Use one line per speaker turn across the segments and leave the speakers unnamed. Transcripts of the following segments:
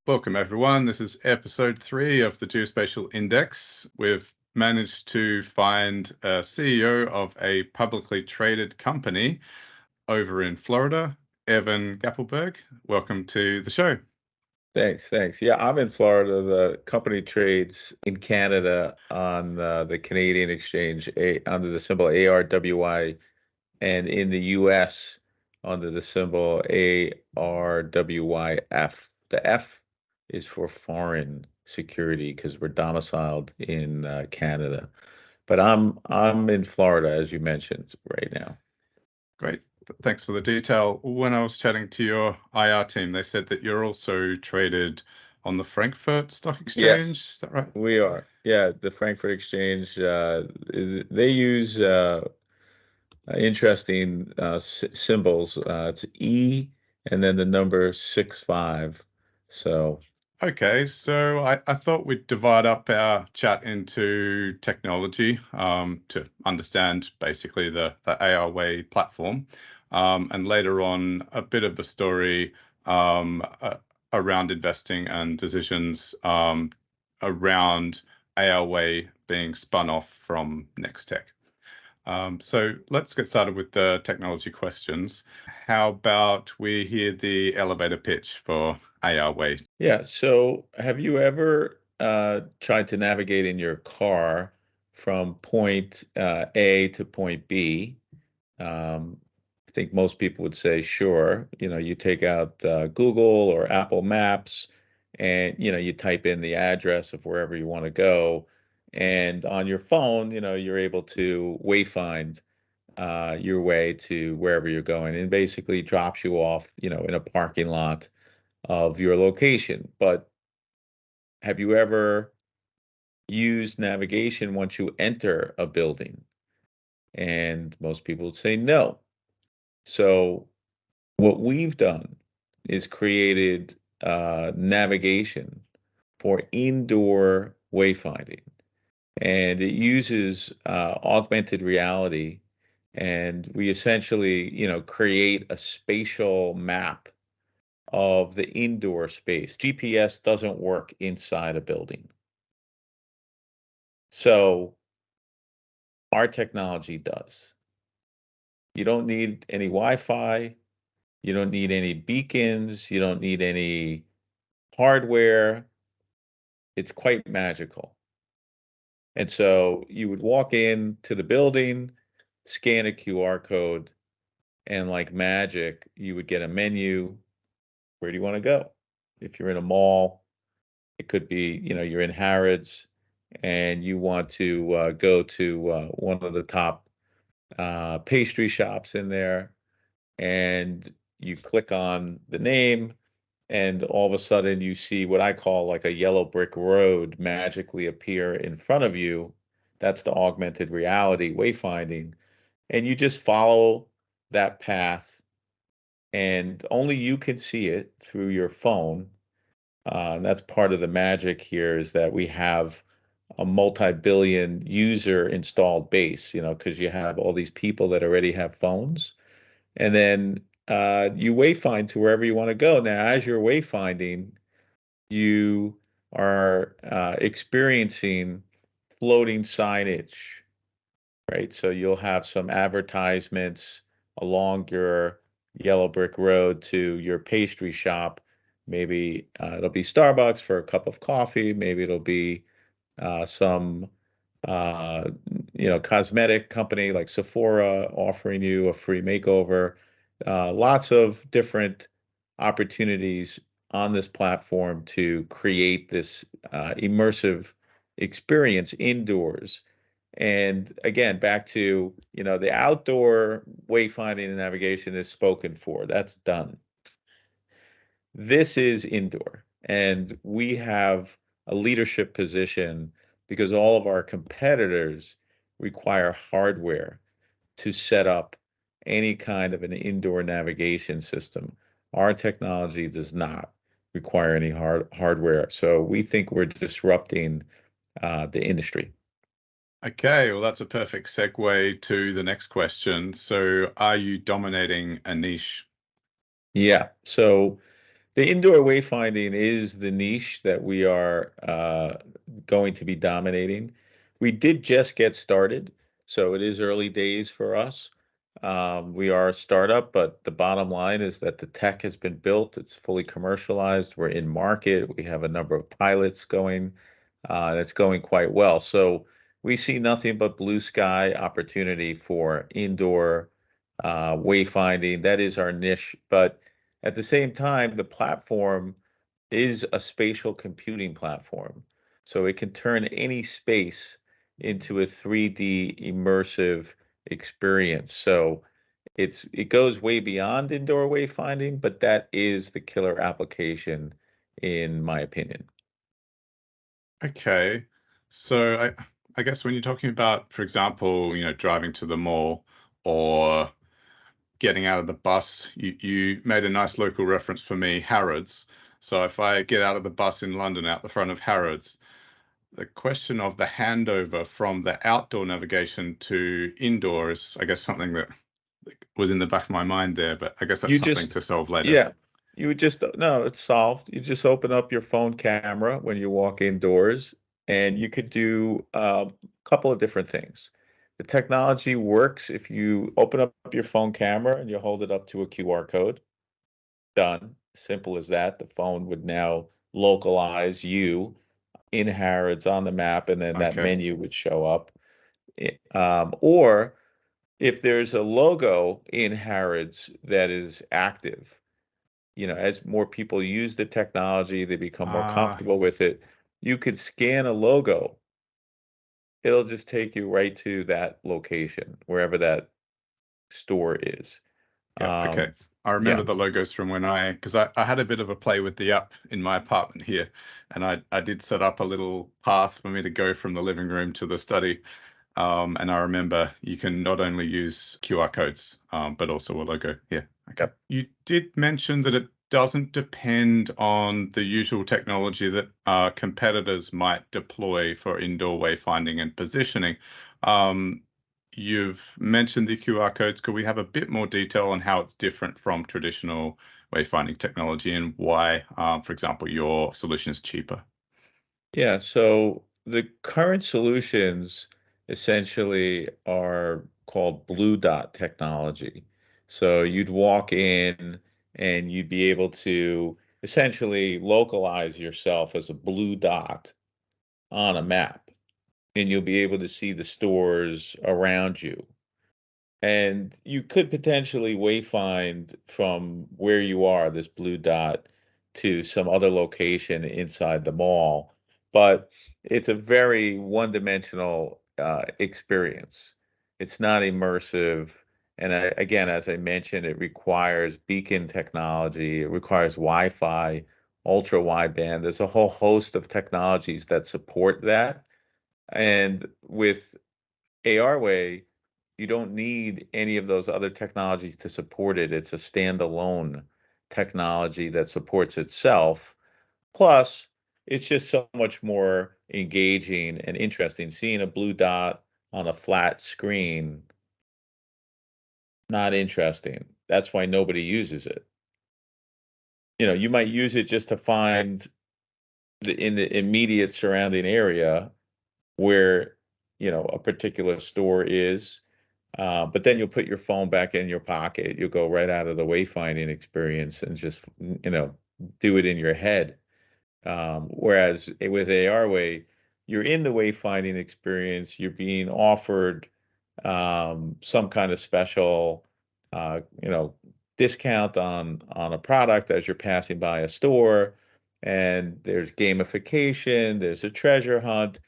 Welcome, everyone. This is episode 3 of the Geospatial Index. We've managed to find a CEO of a publicly traded company over in Florida, Evan Gappelberg. Welcome to the show.
Thanks. Yeah, I'm in Florida. The company trades in Canada on the Canadian exchange under the symbol ARway, and in the US under the symbol ARwYF. The F is for foreign security because we're domiciled in Canada. But I'm in Florida, as you mentioned, right now.
Great. Thanks for the detail. When I was chatting to your IR team, they said that you're also traded on the Frankfurt Stock Exchange.
Yes,
Is that right?
we are. Yeah, the Frankfurt Exchange, they use interesting symbols. It's E and then the number 65. So,
Okay, so I thought we'd divide up our chat into technology to understand basically the ARway platform, and later on a bit of the story around investing and decisions around ARway being spun off from Nextech. So let's get started with the technology questions. How about we hear the elevator pitch for ARway?
yeah. So, have you ever tried to navigate in your car from point A to point B? I think most people would say, sure. You take out Google or Apple Maps, and you type in the address of wherever you want to go, and on your phone, you're able to wayfind your way to wherever you're going, and basically drops you off, in a parking lot of your location. But have you ever used navigation once you enter a building? And most people would say no. So what we've done is created navigation for indoor wayfinding, and it uses augmented reality, and we essentially, create a spatial map of the indoor space. GPS doesn't work inside a building. So our technology does. You don't need any Wi-Fi. You don't need any beacons. You don't need any hardware. It's quite magical. And so you would walk in to the building, scan a QR code, and like magic, you would get a menu. Where do you want to go? If you're in a mall, it could be, you're in Harrods and you want to go to one of the top pastry shops in there, and you click on the name, and all of a sudden you see what I call like a yellow brick road magically appear in front of you. That's the augmented reality wayfinding. And you just follow that path, and only you can see it through your phone. And that's part of the magic here, is that we have a multi-billion user installed base, because you have all these people that already have phones. And then you wayfind to wherever you want to go. Now, as you're wayfinding, you are experiencing floating signage, right? So you'll have some advertisements along your yellow brick road to your pastry shop. Maybe it'll be Starbucks for a cup of coffee. Maybe it'll be some cosmetic company like Sephora offering you a free makeover. Lots of different opportunities on this platform to create this immersive experience indoors. And again, back to, the outdoor wayfinding and navigation is spoken for. That's done. This is indoor, and we have a leadership position because all of our competitors require hardware to set up any kind of an indoor navigation system. Our technology does not require any hardware, so we think we're disrupting the industry.
Okay, well, that's a perfect segue to the next question. So, are you dominating a niche?
Yeah, so The indoor wayfinding is the niche that we are going to be dominating. We did just get started, so it is early days for us. We are a startup, but the bottom line is that the tech has been built. It's fully commercialized. We're in market. We have a number of pilots going, and it's going quite well. So we see nothing but blue sky opportunity for indoor wayfinding. That is our niche, but at the same time, the platform is a spatial computing platform. So it can turn any space into a 3D immersive experience. So it goes way beyond indoor wayfinding, but that is the killer application in my opinion.
Okay. So I guess when you're talking about, for example, driving to the mall or getting out of the bus, you made a nice local reference for me, Harrods. So if I get out of the bus in London out the front of Harrods, the question of the handover from the outdoor navigation to indoor is, I guess, something that was in the back of my mind there, but I guess that's
You
something
just,
to solve later.
yeah, you would just, no, it's solved. You just open up your phone camera when you walk indoors, and you could do a couple of different things. The technology works if you open up your phone camera and you hold it up to a QR code. Done. Simple as that. The phone would now localize you in Harrods on the map, and then that
Okay.
menu would show up. Or if there's a logo in Harrods that is active, as more people use the technology, they become more
Ah,
comfortable with it. You could scan a logo. It'll just take you right to that location, wherever that store is.
yeah, okay.
Um,
I remember
yeah,
the logos from because I had a bit of a play with the app in my apartment here, and I did set up a little path for me to go from the living room to the study. And I remember you can not only use QR codes, but also a logo. Yeah. Okay.
yep.
You did mention that it doesn't depend on the usual technology that competitors might deploy for indoor wayfinding and positioning. Um, you've mentioned the QR codes. Could we have a bit more detail on how it's different from traditional wayfinding technology and why, for example, your solution is cheaper?
Yeah, so the current solutions essentially are called blue dot technology. So you'd walk in and you'd be able to essentially localize yourself as a blue dot on a map, and you'll be able to see the stores around you. And you could potentially wayfind from where you are, this blue dot, to some other location inside the mall. But it's a very one-dimensional experience. It's not immersive. And again, as I mentioned, it requires beacon technology, it requires Wi-Fi, ultra wideband. There's a whole host of technologies that support that. And with ARway, you don't need any of those other technologies to support it. It's a standalone technology that supports itself. Plus, it's just so much more engaging and interesting. Seeing a blue dot on a flat screen, not interesting. That's why nobody uses it. You might use it just to find in the immediate surrounding area where, a particular store is. But then you'll put your phone back in your pocket. You'll go right out of the wayfinding experience and just, do it in your head. Whereas with ARway, you're in the wayfinding experience. You're being offered some kind of special, discount on a product as you're passing by a store. And there's gamification. There's a treasure hunt.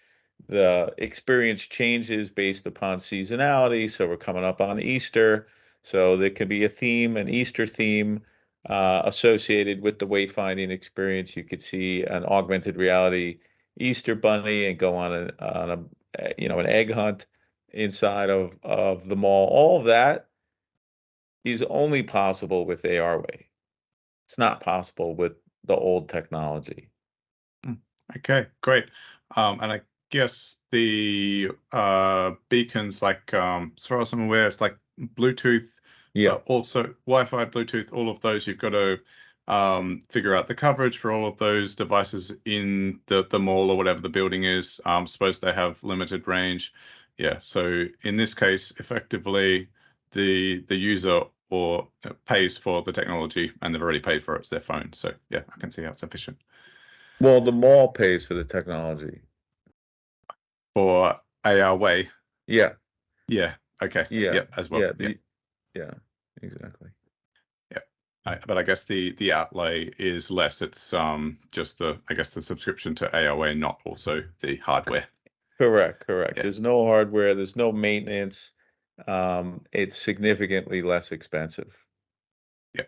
The experience changes based upon seasonality. So we're coming up on Easter. So there could be a theme, an Easter theme associated with the wayfinding experience. You could see an augmented reality Easter bunny and go on an egg hunt inside of the mall. All of that is only possible with ARway. It's not possible with the old technology.
Mm, okay, great. And I guess the beacons, like as far as I'm aware, it's like Bluetooth,
Yeah.
also Wi-Fi, Bluetooth, all of those you've got to figure out the coverage for all of those devices in the mall or whatever the building is. Suppose they have limited range. Yeah, so in this case, effectively, the user or pays for the technology and they've already paid for it. It's their phone. So yeah, I can see how it's efficient.
Well, the mall pays for the technology.
For ARway,
Yeah,
yeah, okay,
yeah,
yep, as well,
yeah,
yeah,
yeah, exactly.
yeah. But I guess the outlay is less. It's just I guess the subscription to ARway, not also the hardware.
Correct, correct.
Yeah,
There's no hardware, there's no maintenance. It's significantly less expensive.
yeah.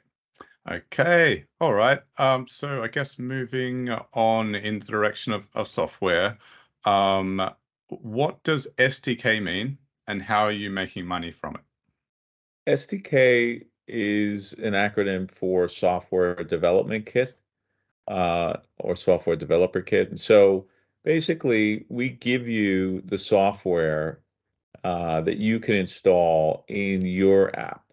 Okay, all right. So I guess moving on in the direction of software, what does SDK mean, and how are you making money from it?
SDK is an acronym for Software Development Kit, or Software Developer Kit. And so basically, we give you the software that you can install in your app.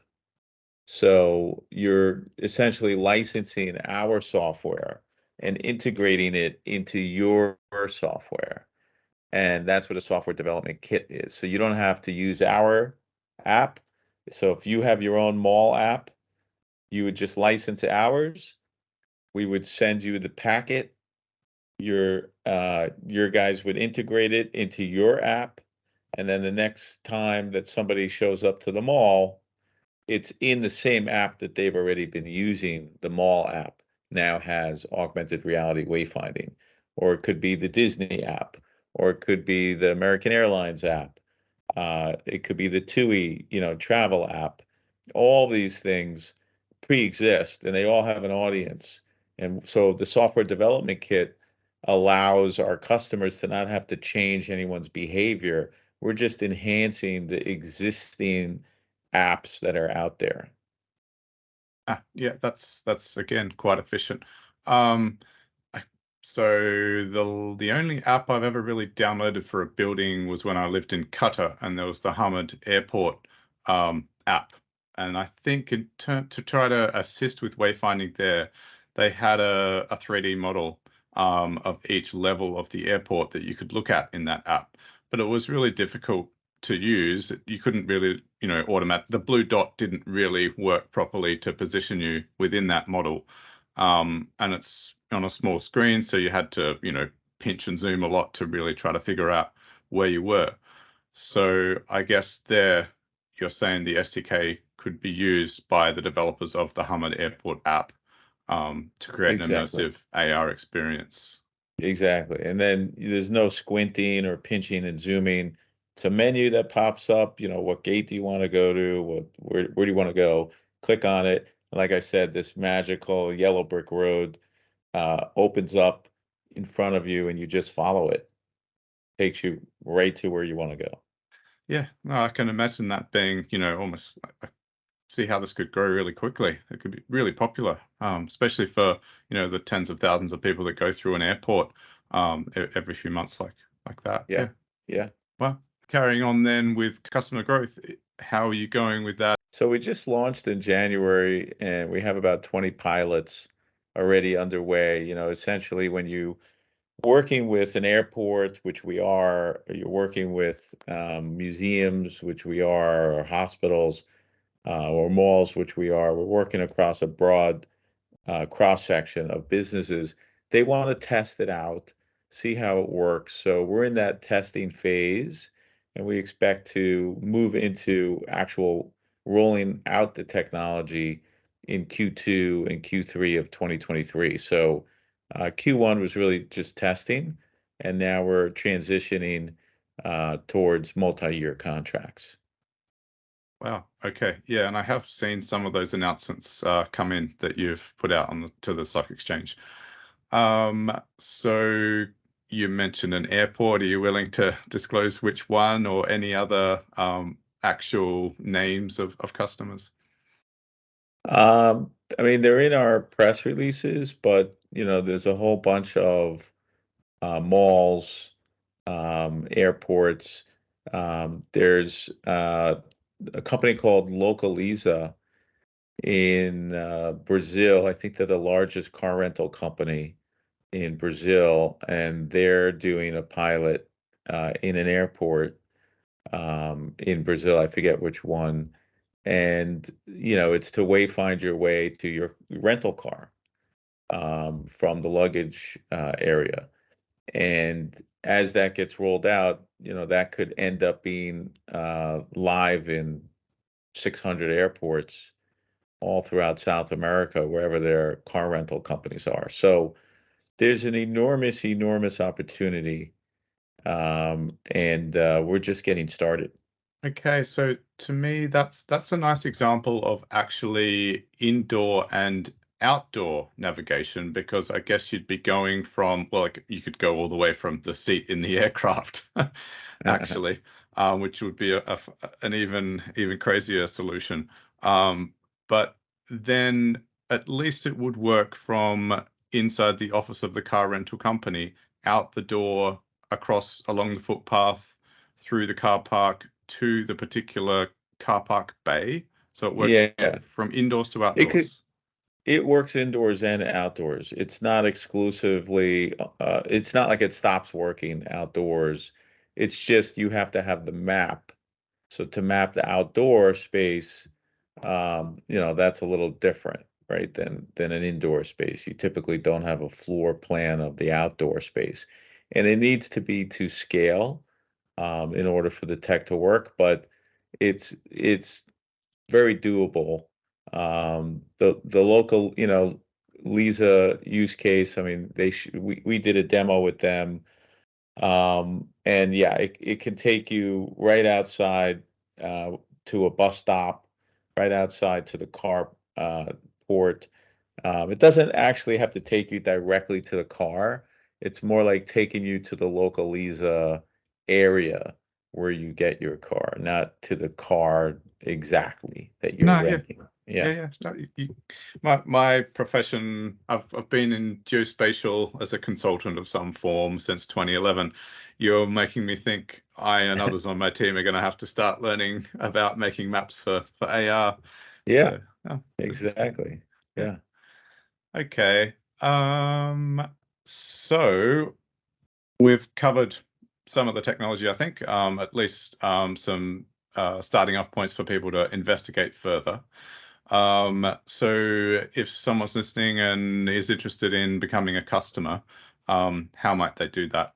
So you're essentially licensing our software and integrating it into your software. And that's what a software development kit is. So you don't have to use our app. So if you have your own mall app, you would just license ours. We would send you the packet. Your guys would integrate it into your app. And then the next time that somebody shows up to the mall, it's in the same app that they've already been using. The mall app now has augmented reality wayfinding, or it could be the Disney app, or it could be the American Airlines app. It could be the TUI, travel app. All these things pre-exist and they all have an audience. And so the software development kit allows our customers to not have to change anyone's behavior. We're just enhancing the existing apps that are out there.
Yeah, that's again quite efficient. Um, I- so the only app I've ever really downloaded for a building was when I lived in Qatar, and there was the Hamad Airport app. And I think in turn to try to assist with wayfinding there, they had a 3D model of each level of the airport that you could look at in that app. But it was really difficult to use. You couldn't really, automate. The blue dot didn't really work properly to position you within that model. And it's on a small screen, so you had to, pinch and zoom a lot to really try to figure out where you were. So I guess there you're saying the SDK could be used by the developers of the Hamad Airport app to create an
Exactly.
immersive AR experience.
Exactly. And then there's no squinting or pinching and zooming. It's a menu that pops up, what gate do you want to go to? Where do you want to go? Click on it. Like I said, this magical yellow brick road opens up in front of you and you just follow it. Takes you right to where you want to go.
Yeah, no, I can imagine that being, almost see how this could grow really quickly. It could be really popular, especially for the tens of thousands of people that go through an airport every few months, like that.
Yeah.
Yeah.
Yeah.
Well, carrying on then with customer growth, how are you going with that?
So we just launched in January and we have about 20 pilots already underway. Essentially when you working with an airport, which we are, you're working with museums, which we are, or hospitals, or malls, which we are. We're working across a broad cross section of businesses. They want to test it out, see how it works. So we're in that testing phase, and we expect to move into actual rolling out the technology in Q2 and Q3 of 2023. So Q1 was really just testing, and now we're transitioning towards multi-year contracts.
Wow. Okay. Yeah, and I have seen some of those announcements come in that you've put out to the stock exchange. So you mentioned an airport. Are you willing to disclose which one or any other actual names of customers?
I mean, they're in our press releases, but there's a whole bunch of malls, airports. There's a company called Localiza in Brazil. I think they're the largest car rental company in Brazil, and they're doing a pilot in an airport in Brazil. I forget which one. And, it's to wayfind your way to your rental car from the luggage area. And as that gets rolled out, that could end up being live in 600 airports all throughout South America, wherever their car rental companies are. So there's an enormous, enormous opportunity, and we're just getting started.
Okay, so to me, that's a nice example of actually indoor and outdoor navigation, because I guess you'd be going from, well, like you could go all the way from the seat in the aircraft, actually, which would be an even crazier solution. But then at least it would work from inside the office of the car rental company, out the door, across along the footpath, through the car park to the particular car park bay. So it works
Yeah,
from indoors to
it could.
outdoors.
It works indoors and outdoors. It's not exclusively, it's not like it stops working outdoors. It's just you have to have the map. So to map the outdoor space, that's a little different, right, than an indoor space. You typically don't have a floor plan of the outdoor space. And it needs to be to scale in order for the tech to work, but it's very doable. The local, Lisa use case, I mean, we did a demo with them. And yeah, it can take you right outside to a bus stop, right outside to the car port. It doesn't actually have to take you directly to the car. It's more like taking you to the local Lisa area where you get your car, not to the car exactly that you're
No, yeah,
renting.
yeah,
Yeah.
yeah. No, my profession, I've been in geospatial as a consultant of some form since 2011. You're making me think I and others on my team are going to have to start learning about making maps for AR.
Yeah,
So, oh, this is good.
exactly.
Yeah.
Yeah.
Okay. So we've covered some of the technology, I think, at least some starting off points for people to investigate further. So if someone's listening and is interested in becoming a customer, how might they do that?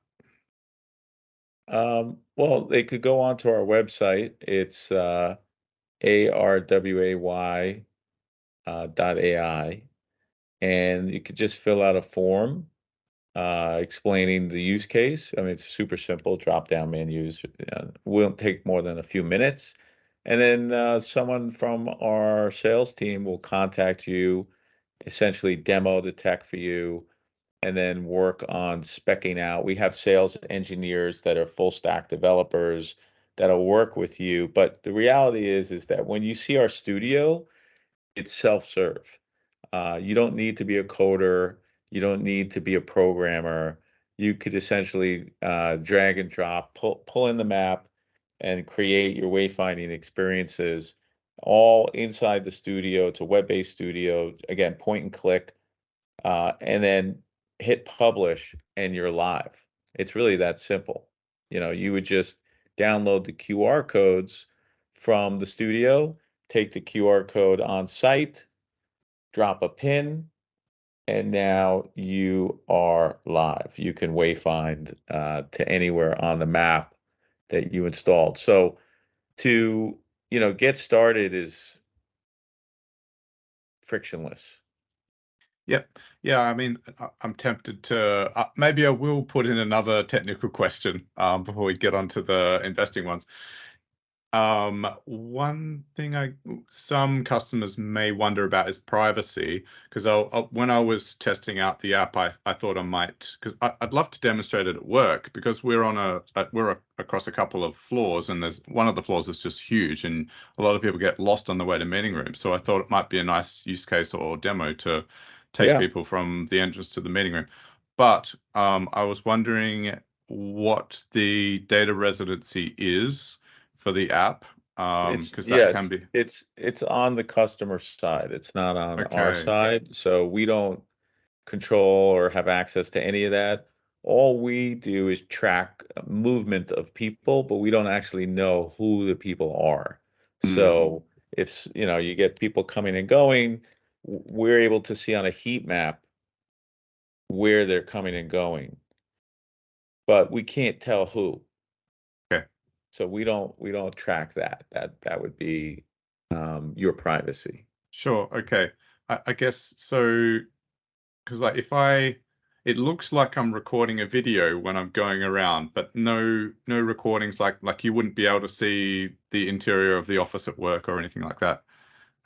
Well, they could go onto our website. It's ARway .ai, and you could just fill out a form explaining the use case. I mean, it's super simple, drop down menus. Won't take more than a few minutes. And then someone from our sales team will contact you, essentially demo the tech for you, and then work on specking out. We have sales engineers that are full stack developers that'll work with you. But the reality is that when you see our studio, it's self-serve. You don't need to be a coder. You don't need to be a programmer. You could essentially drag and drop, pull in the map, and create your wayfinding experiences all inside the studio. It's a web-based studio. Again, point and click, and then hit publish, and you're live. It's really that simple. You would just download the QR codes from the studio, take the QR code on site, drop a pin, and now you are live. You can wayfind to anywhere on the map that you installed. So to get started is frictionless.
Yep. Yeah, I mean, I'm tempted to maybe I will put in another technical question before we get onto the investing ones. One thing some customers may wonder about is privacy, because when I was testing out the app, I thought I might, because I'd love to demonstrate it at work, because across a couple of floors, and there's one of the floors that's just huge, and a lot of people get lost on the way to meeting rooms. So I thought it might be a nice use case or demo to take
Yeah.
people from the entrance to the meeting room. But I was wondering what the data residency is for the app, Because that can be
It's on the customer side. It's not on our
okay.
side. So we don't control or have access to any of that. All we do is track movement of people, but we don't actually know who the people are.
Mm,
So if you get people coming and going, we're able to see on a heat map where they're coming and going, but we can't tell who.
okay.
So we don't track that. That would be your privacy.
Sure. Okay. I guess so. Because like it looks like I'm recording a video when I'm going around, but no recordings like you wouldn't be able to see the interior of the office at work or anything like that.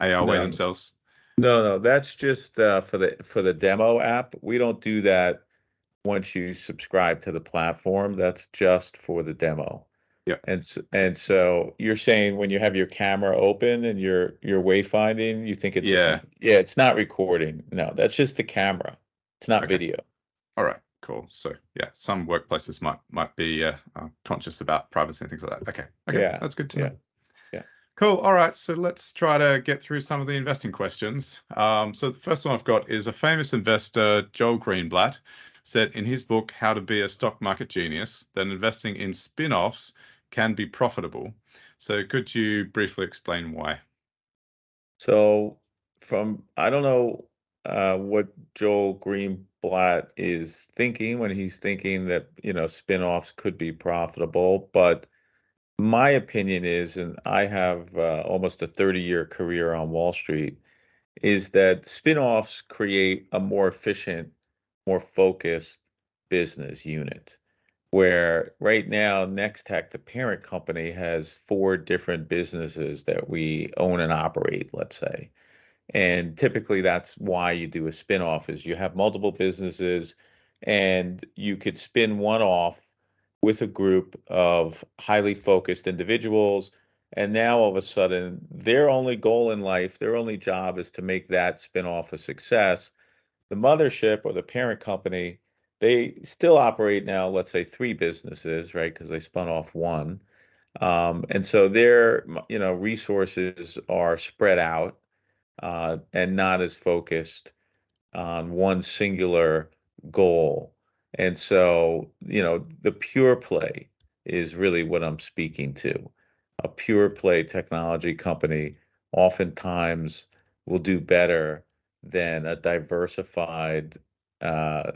ARway
No,
themselves.
no, that's just for the demo app. We don't do that once you subscribe to the platform. That's just for the demo.
Yeah.
And so you're saying when you have your camera open and you're wayfinding, you think
Yeah.
yeah, it's not recording. No, that's just the camera. It's not
Okay.
video.
All right. Cool. So yeah, some workplaces might be conscious about privacy and things like that. Okay. Okay.
Yeah,
That's good to know.
yeah, yeah.
Cool. All right. So let's try to get through some of the investing questions. So the first one I've got is a famous investor, Joel Greenblatt, said in his book, How to Be a Stock Market Genius, that investing in spin-offs can be profitable. So could you briefly explain why?
So I don't know what Joel Greenblatt is thinking when he's thinking that, spin-offs could be profitable, but my opinion is, and I have almost a 30-year career on Wall Street, is that spin-offs create a more efficient, more focused business unit. Where right now, Nextech, the parent company, has four different businesses that we own and operate, let's say. And typically that's why you do a spin-off is you have multiple businesses and you could spin one off with a group of highly focused individuals. And now all of a sudden, their only goal in life, their only job is to make that spin-off a success. The mothership or the parent company, they still operate now, let's say three businesses, right? Because they spun off one. And so their, resources are spread out and not as focused on one singular goal. And so, the pure play is really what I'm speaking to. A pure play technology company oftentimes will do better than a diversified, uh,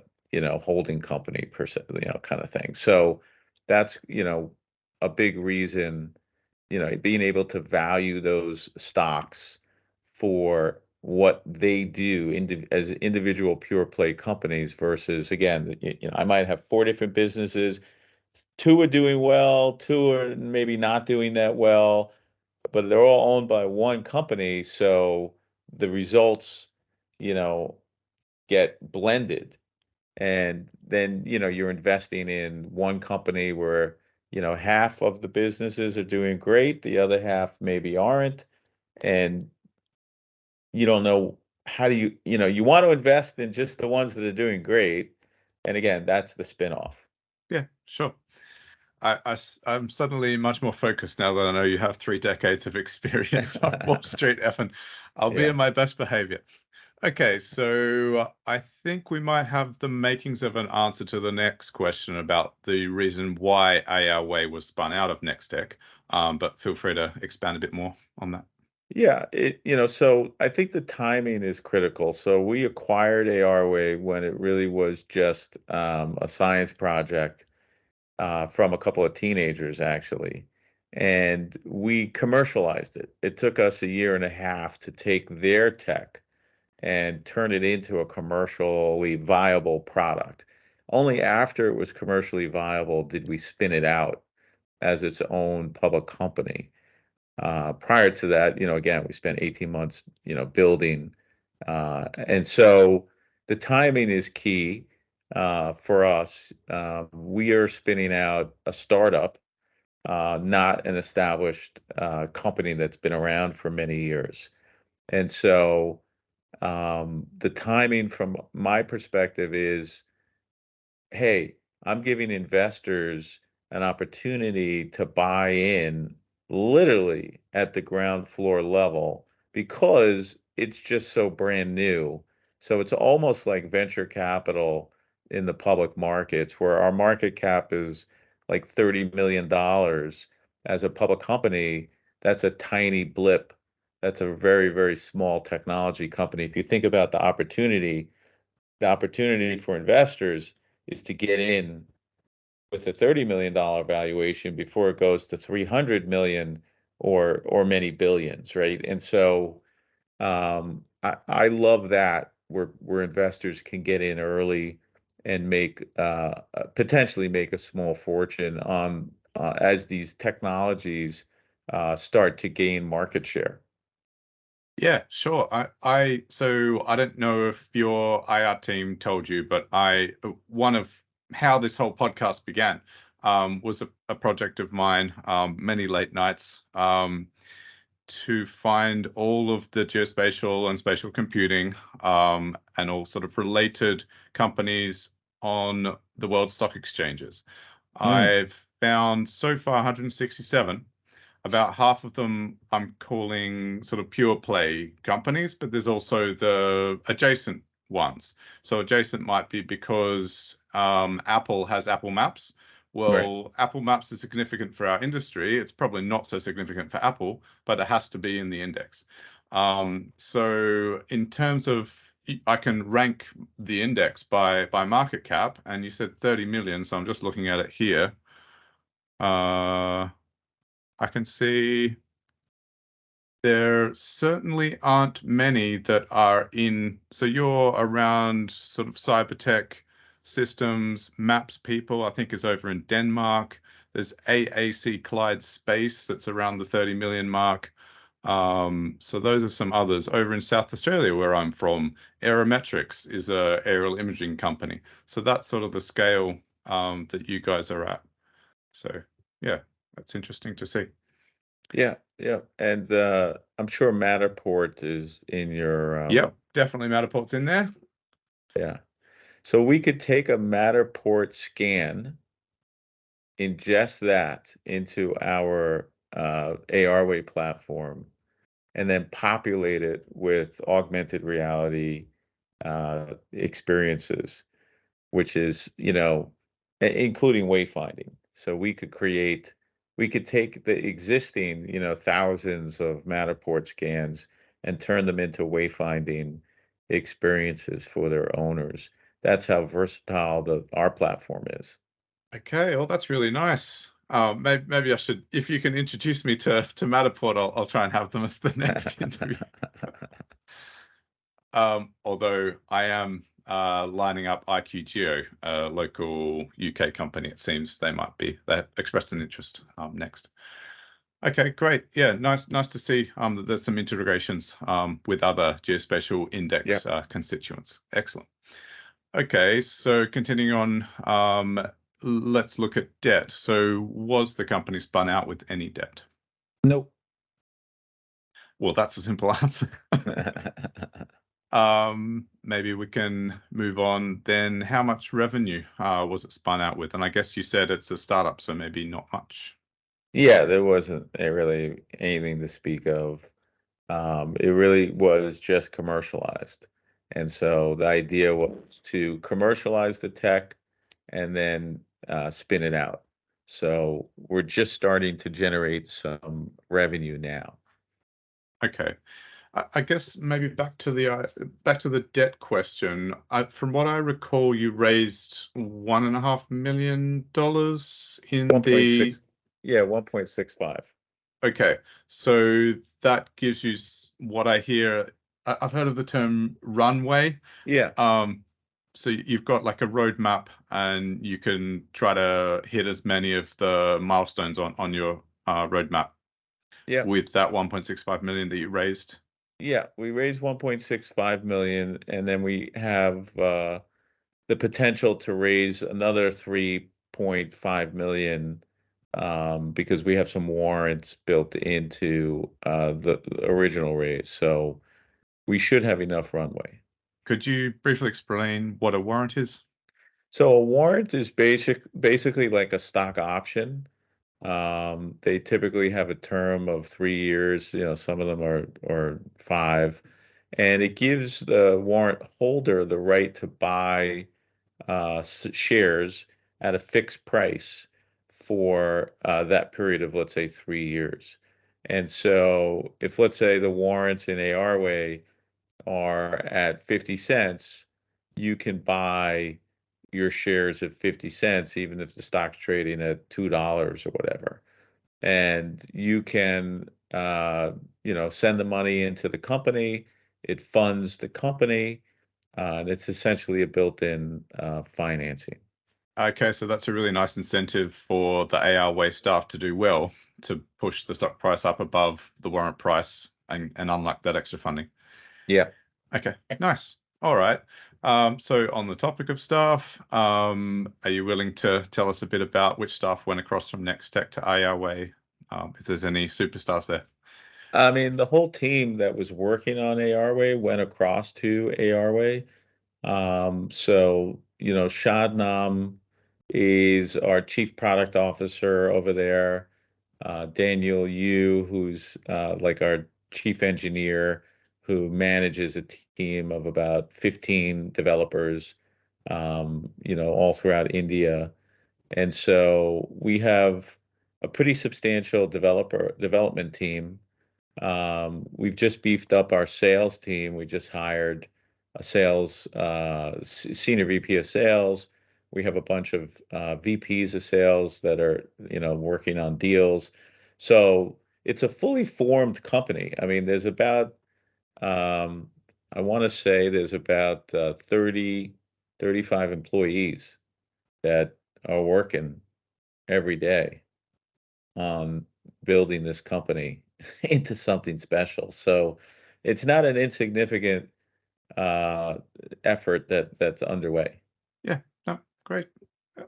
holding company per se, kind of thing. So that's, a big reason, being able to value those stocks for what they do as individual pure play companies versus, again, I might have four different businesses. Two are doing well, two are maybe not doing that well, but they're all owned by one company. So the results, you know, get blended. And then, you're investing in one company where, half of the businesses are doing great, the other half maybe aren't. And you don't know how do you want to invest in just the ones that are doing great. And again, that's the spin-off.
Yeah, sure. I'm suddenly much more focused now that I know you have 3 decades of experience on Wall Street, Evan. I'll be
Yeah.
in my best behavior. Okay, so I think we might have the makings of an answer to the next question about the reason why ARway was spun out of Nextech. But feel free to expand a bit more on that.
Yeah, so I think the timing is critical. So we acquired ARway when it really was just a science project from a couple of teenagers, actually. And we commercialized it. It took us a year and a half to take their tech and turn it into a commercially viable product. Only after it was commercially viable did we spin it out as its own public company. Prior to that, again, we spent 18 months, building. And so the timing is key for us. We are spinning out a startup, not an established company that's been around for many years. And so the timing from my perspective is, hey, I'm giving investors an opportunity to buy in literally at the ground floor level because it's just so brand new. So it's almost like venture capital in the public markets, where our market cap is like $30 million. As a public company, that's a tiny blip. That's a very, very small technology company. If you think about the opportunity for investors is to get in with a $30 million valuation before it goes to 300 million or many billions, right? And so I love that where investors can get in early and make potentially make a small fortune on as these technologies start to gain market share.
Yeah, sure. So I don't know if your IR team told you, but one of how this whole podcast began was a project of mine, many late nights, to find all of the geospatial and spatial computing, and all sort of related companies on the world stock exchanges.
Mm,
I've found so far 167. About half of them I'm calling sort of pure play companies, but there's also the adjacent ones. So adjacent might be because Apple has Apple Maps.
right.
Well, Apple Maps is significant for our industry. It's probably not so significant for Apple, but it has to be in the index. So in terms of, I can rank the index by market cap, and you said 30 million, so I'm just looking at it here. I can see there certainly aren't many that are in. So you're around sort of cyber tech systems, maps people, I think is over in Denmark. There's AAC Clyde Space that's around the 30 million mark. So those are some others. Over in South Australia, where I'm from, Aerometrics is a aerial imaging company. So that's sort of the scale that you guys are at. So yeah, that's interesting to see.
Yeah, yeah. And I'm sure Matterport is in your
Yep, definitely Matterport's in there.
yeah. So we could take a Matterport scan, ingest that into our ARway platform, and then populate it with augmented reality experiences, which is, including wayfinding. So we could take the existing, thousands of Matterport scans and turn them into wayfinding experiences for their owners. That's how versatile our platform is.
Okay, well, that's really nice. Maybe I should, if you can introduce me to Matterport, I'll try and have them as the next interview. Although I am lining up IQGeo, a local UK company. It seems they expressed an interest next. Okay, great. Yeah, nice to see that there's some integrations with other geospatial
Yeah.
index constituents. Excellent. Okay, so continuing on, let's look at debt. So was the company spun out with any debt?
Nope.
Well, that's a simple answer. Maybe we can move on then. How much revenue was it spun out with? And I guess you said it's a startup, so maybe not much.
Yeah, there wasn't really anything to speak of. It really was just commercialized. And so the idea was to commercialize the tech and then spin it out. So we're just starting to generate some revenue now.
Okay. I guess maybe back to the debt question. From what I recall, you raised $1.5 million in the.
1.6, yeah, 1.65.
Okay, so that gives you what I hear. I've heard of the term runway.
Yeah,
Um, so you've got like a roadmap, and you can try to hit as many of the milestones on your roadmap
yeah,
with that 1.65 million that you raised.
yeah. We raised 1.65 million, and then we have the potential to raise another 3.5 million because we have some warrants built into the original raise. So we should have enough runway.
Could you briefly explain what a warrant is?
So a warrant is basically like a stock option, They typically have a term of 3 years. Some of them are 5, and it gives the warrant holder the right to buy shares at a fixed price for that period of, let's say, 3 years. And so, if let's say the warrants in ARway are at 50 cents, you can buy your shares at 50 cents, even if the stock's trading at $2 or whatever. And you can, send the money into the company. It funds the company. And it's essentially a built-in financing.
Okay, so that's a really nice incentive for the ARway staff to do well, to push the stock price up above the warrant price and unlock that extra funding.
Yeah.
Okay, nice. All right. So on the topic of staff, are you willing to tell us a bit about which staff went across from Nextech to ARway, if there's any superstars there?
I mean, the whole team that was working on ARway went across to ARway. So, Shadnam is our chief product officer over there. Daniel Yu, who's like our chief engineer, who manages a team of about 15 developers, all throughout India. And so we have a pretty substantial development team. We've just beefed up our sales team. We just hired a senior VP of sales. We have a bunch of VPs of sales that are, working on deals. So it's a fully formed company. I mean, um, I want to say there's about 30, 35 employees that are working every day on building this company into something special. So it's not an insignificant uh, effort that's underway.
Yeah, no, great.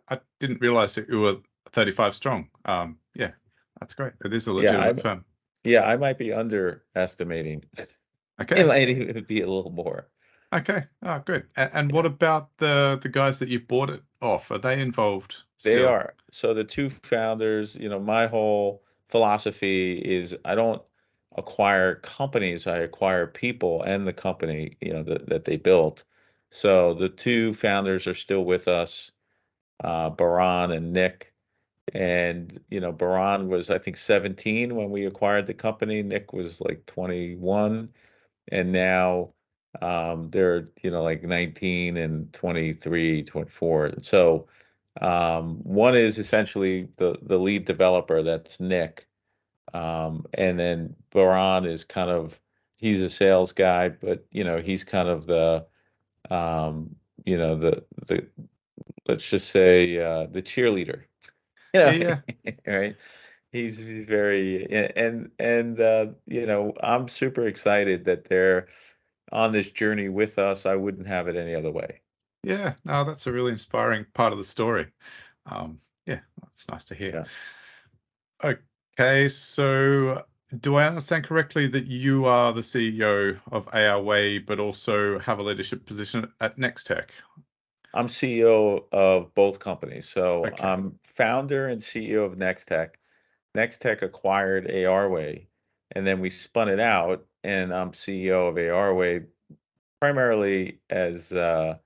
I didn't realize that you were 35 strong. Yeah, that's great. It is a
Yeah,
legitimate firm.
I might be underestimating. It
Okay.
might even be a little more.
Okay. Oh, good. And what
Yeah.
about the guys that you bought it off? Are they involved
They
still?
are. So the two founders, my whole philosophy is I don't acquire companies, I acquire people and the company, that they built. So the two founders are still with us, Baran and Nick. And, Baran was, I think, 17 when we acquired the company. Nick was like 21. And now they're, like 19 and 23, 24. So one is essentially the lead developer, that's Nick. And then Baran is he's a sales guy, but he's kind of um, the let's just say the cheerleader.
Yeah, yeah.
Right? He's very and I'm super excited that they're on this journey with us. I wouldn't have it any other way.
Yeah. No, that's a really inspiring part of the story. Yeah, that's nice to hear.
Yeah.
Okay, so do I understand correctly that you are the CEO of ARway, but also have a leadership position at Nextech?
I'm CEO of both companies. So
Okay.
I'm founder and CEO of Nextech. Nextech acquired ARway, and then we spun it out, and I'm CEO of ARway primarily as an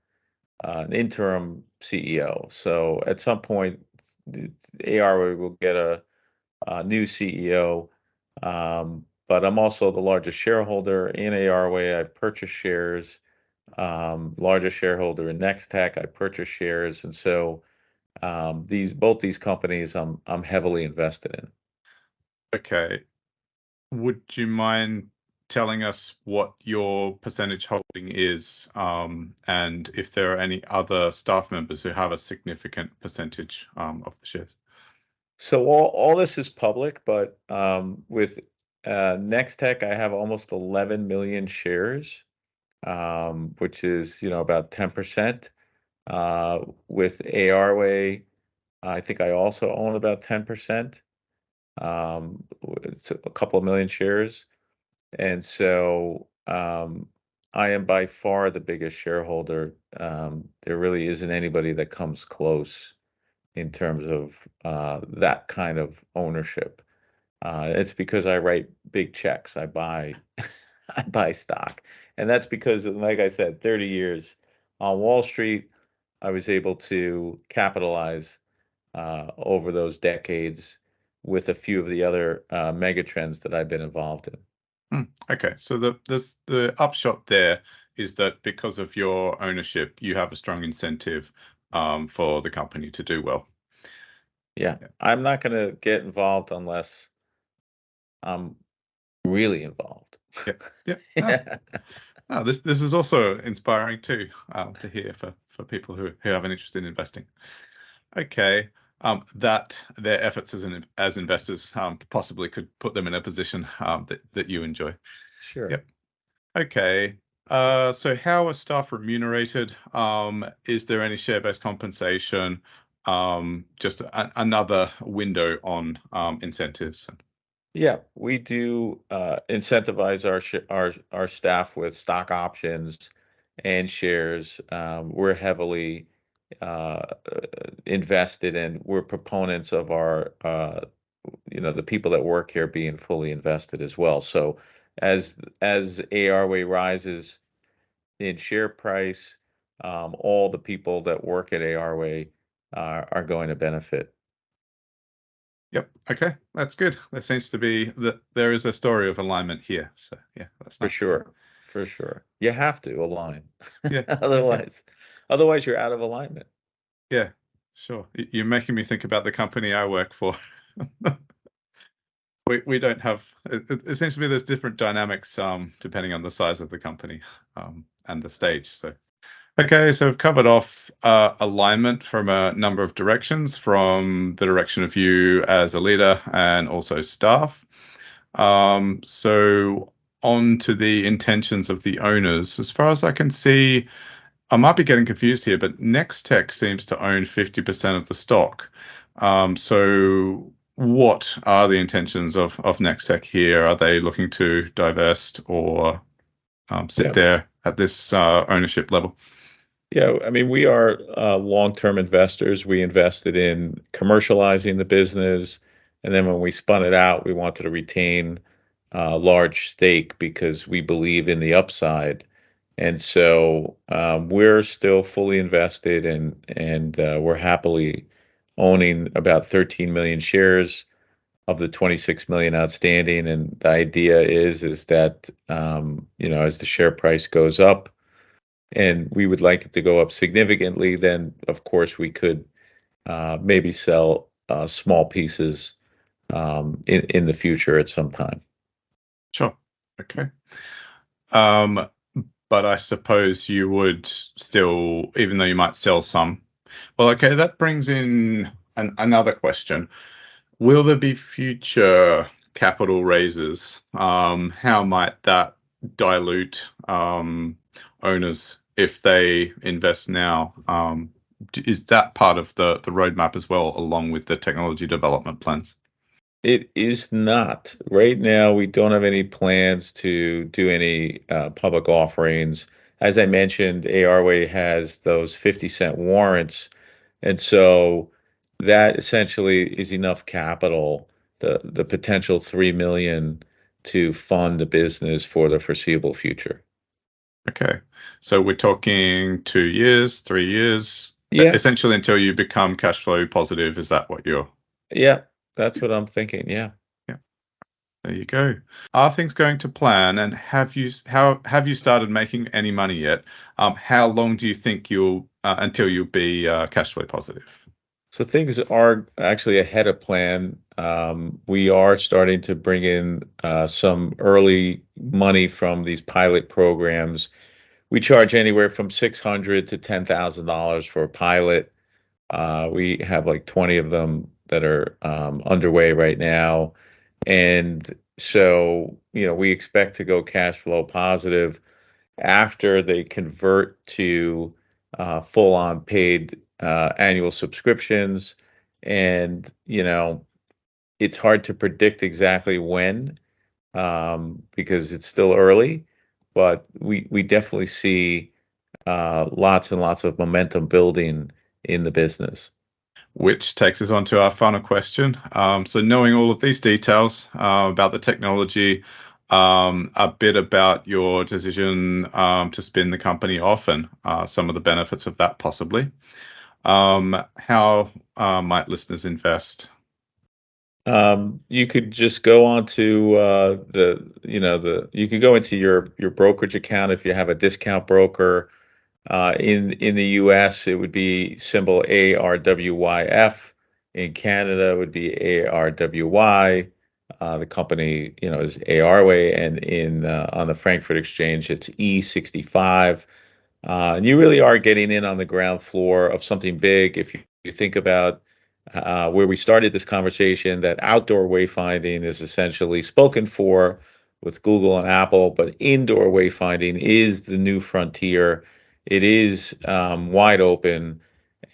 interim CEO. So at some point, ARway will get a new CEO. But I'm also the largest shareholder in ARway. I've purchased shares. Largest shareholder in Nextech. I purchased shares, and so both these companies I'm heavily invested in.
Okay. Would you mind telling us what your percentage holding is, and if there are any other staff members who have a significant percentage of the shares?
So all this is public, but with Nextech, I have almost 11 million shares, which is about 10%. With ARway, I think I also own about 10%. It's a couple of million shares. And so I am by far the biggest shareholder. There really isn't anybody that comes close. in terms of that kind of ownership. It's because I write big checks. I buy I buy stock. And that's because, like I said, 30 years on Wall Street, I was able to capitalize over those decades with a few of the other mega trends that I've been involved in.
Okay, so the upshot there is that because of your ownership, you have a strong incentive for the company to do well.
Yeah, I'm not going to get involved unless I'm really involved.
Yeah, yeah.
Yeah,
This is also inspiring too, to hear for people who have an interest in investing. Okay, that their efforts as investors possibly could put them in a position that you enjoy.
sure.
Yep. Okay. So how are staff remunerated? Is there any share-based compensation? Just another window on incentives.
Yeah, we do incentivize our staff with stock options and shares. We're heavily uh, invested, and we're proponents of our the people that work here being fully invested as well. So as ARway rises in share price, all the people that work at ARway are going to benefit.
Yep. Okay, that's good. There seems to be that there is a story of alignment here. So yeah, that's
For
nice to hear.
sure. For sure. You have to align.
Yeah. Yeah. Yeah.
Otherwise you're out of alignment.
Yeah. Sure. You're making me think about the company I work for. We don't have. It seems to me there's different dynamics depending on the size of the company and the stage. So okay, so we've covered off alignment from a number of directions, from the direction of you as a leader and also staff. So on to the intentions of the owners. As far as I can see, I might be getting confused here, but Nextech seems to own 50% of the stock. So what are the intentions of Nextech here? Are they looking to divest or sit
Yeah.
there at this ownership level?
Yeah, I mean, we are long-term investors. We invested in commercializing the business, and then when we spun it out, we wanted to retain a large stake because we believe in the upside. And so we're still fully invested, and we're happily owning about 13 million shares of the 26 million outstanding. And the idea is that as the share price goes up, and we would like it to go up significantly, then of course we could maybe sell small pieces in the future at some time.
Sure. Okay. But I suppose you would still, even though you might sell some. Well, okay, that brings in another question. Will there be future capital raises? How might that dilute owners if they invest now? Is that part of the roadmap as well, along with the technology development plans?
It is not. Right now, we don't have any plans to do any public offerings. As I mentioned, ARway has those 50-cent warrants, and so that essentially is enough capital, the potential 3 million, to fund the business for the foreseeable future.
Okay, so we're talking 2 years, 3 years,
Yeah,
essentially until you become cash flow positive. Is that what you're?
yeah, that's what I'm thinking. Yeah.
Yeah, there you go. Are things going to plan? And how have you started making any money yet? How long do you think you'll until you'll be cash flow positive?
So things are actually ahead of plan. We are starting to bring in some early money from these pilot programs. We charge anywhere from $600 to $10,000 for a pilot. We have like 20 of them that are underway right now. And so, we expect to go cash flow positive after they convert to full-on paid annual subscriptions. And, it's hard to predict exactly when because it's still early, but we definitely see lots and lots of momentum building in the business.
Which takes us on to our final question. So knowing all of these details about the technology, a bit about your decision to spin the company off and some of the benefits of that possibly. How might listeners invest?
You could just go on to you could go into your brokerage account if you have a discount broker. In the US, it would be symbol ARWYF. In Canada, it would be ARWY. The company, is ARway, and on the Frankfurt Exchange, it's E65. And you really are getting in on the ground floor of something big. If you think about where we started this conversation, that outdoor wayfinding is essentially spoken for with Google and Apple, but indoor wayfinding is the new frontier. It is wide open,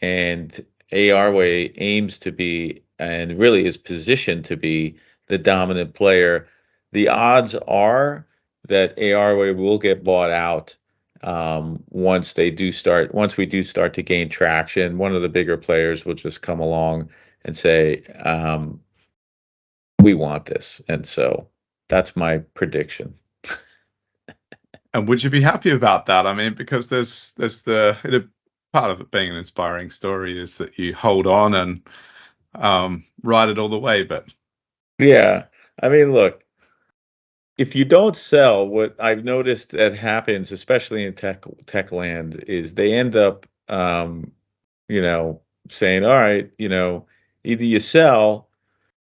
and ARway aims to be, and really is positioned to be, the dominant player. The odds are that ARway will get bought out once we do start to gain traction. One of the bigger players will just come along and say, we want this. And so that's my prediction.
And would you be happy about that? I mean, because there's part of it being an inspiring story is that you hold on and ride it all the way. But
yeah, I mean, look, if you don't sell, what I've noticed that happens, especially in tech land, is they end up, saying, all right, either you sell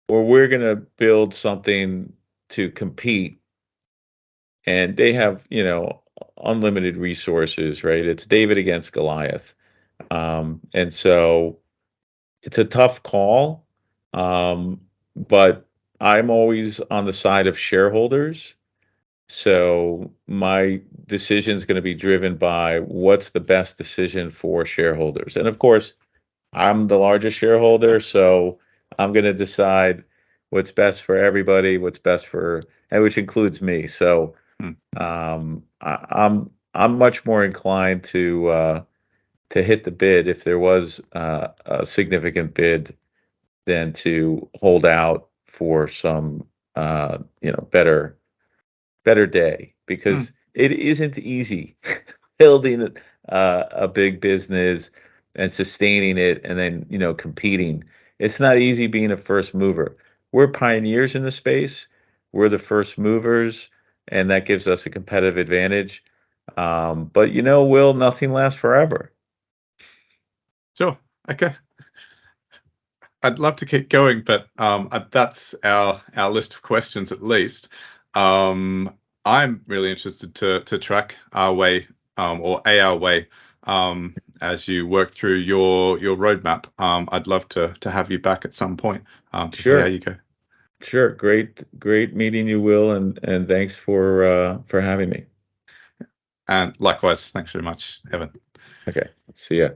or we're going to build something to compete. And they have, unlimited resources, right? It's David against Goliath. And so it's a tough call. But I'm always on the side of shareholders. So my decision is going to be driven by what's the best decision for shareholders. And of course, I'm the largest shareholder, so I'm going to decide what's best for everybody, and which includes me. So I'm much more inclined to hit the bid if there was a significant bid than to hold out for some better day, because it isn't easy building a big business and sustaining it, and then competing. It's not easy being a first mover. We're pioneers in the space. We're the first movers, and that gives us a competitive advantage. But Will, nothing lasts forever.
sure, okay. I'd love to keep going, but that's our list of questions at least. I'm really interested to track ARway or ARway as you work through your roadmap. I'd love to have you back at some point to see how
Sure,
you go.
sure. Great meeting you, Will, and thanks for having me.
And likewise, thanks very much, Evan.
Okay, see ya.